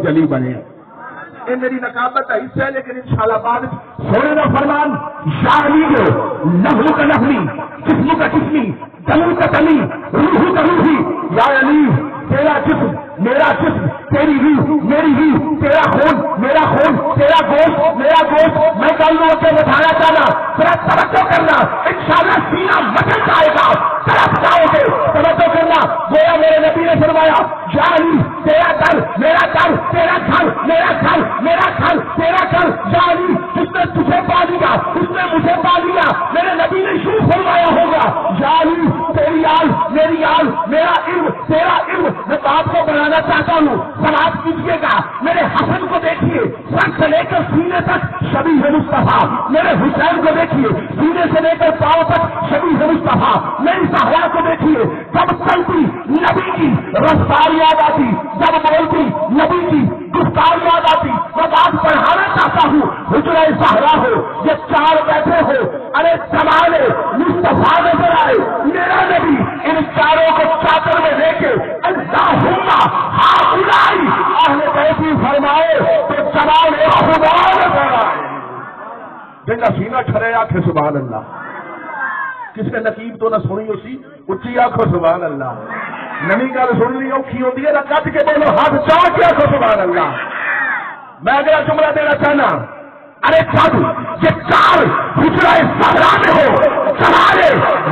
جلی بنے. یہ میری نقابت کا حصہ ہے، لیکن انشاءاللہ بعد سونے کا فرمان یا علی جو لہو کا لہوی، جسم کا جسمی، دم کا دمی، روح کا روحی. یا علی تیرا جسم میرا جسم، تیری روح میری روح، تیرا خون میرا خون، تیرا گوشت میرا گوشت. میں گلوں سے بتانا چاہنا، ذرا توجہ کرنا، انشاءاللہ سینہ مچل جائے گا، طرف جاؤ گے. توجہ کرنا، گویا میرے نبی نے فرمایا یا علی تیرا گھر میرا گھر، تیرا گھر میرا گھر، میرا گھر تیرا گھر. یا علی جس نے تجھے پا لیا اس نے مجھے پا لیا. میرے نبی نے یوں فرمایا ہوگا یا علی تیری آل میری آل، میرا علم تیرا علم. میں بات کو بنانا چاہتا ہوں، سماعت کیجیے گا. میرے حسن کو دیکھیے، سر سے لے کر سینے تک شبیہ مصطفیٰ. میرے حسین کو دیکھیے، سینے سے لے کر پاؤں تک شبیہ مصطفیٰ. میری زہرا کو دیکھیے، جب چلتی نبی کی رفتار یاد آتی، جب بولتی نبی کی گفتار یاد آتی. میں بات پڑھانا چاہتا ہوں، حجرہ زہرا ہو، یہ چار بیٹھے ہو، ارے جمال مصطفیٰ نظر آئے. میرا نبی ان چاروں کو چادر میں لے کے اللہم ہؤلاء اہل بیتی فرمائے تو جمال خدا نظر آئے. جن کا سینہ ٹھرے آنکھیں سبحان اللہ. کس نے نقیب تو نہ سنی اسی اچھی آنکھوں سبحان اللہ. نمی گل سننی اوکھی ہوتی ہے نہ کٹ کے بولو ہاتھ چاہ کے آنکھوں سبحان اللہ. میں اگلا جملہ دینا چاہنا، ارے جب یہ چار حجرہ زہرا میں ہو، جمال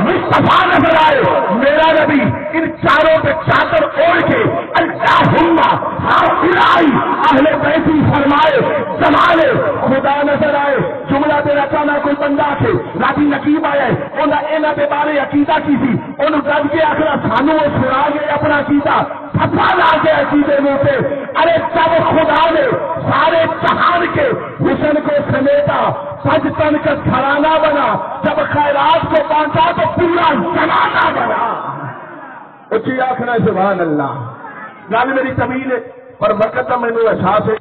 مصطفیٰ نظر آئے. میرا نبی ان چاروں پہ چادر اوڑھ کے اللہم ہؤلاء اہل بیتی فرمائے جمال خدا نظر آئے. جملہ دینا چاہنا، کوئی بندہ کے راتی نقیب آیا ہے، انہاں انہاں دے بارے عقیدہ کی سی، انہوں ڈر کے آخر سانو وہ سنا گئے اپنا عقیدہ پھپا لا کے عقیدے میں سے. ارے جب خدا نے سارے جہان کے حسن کو سمیٹا، سج تن کا گھرانہ بنا، جب خیرات کو پہنچا تو پورا زمانہ بنا. اچھی آخر سبحان اللہ. گل میری طویل ہے پر وقت میں احساس ہے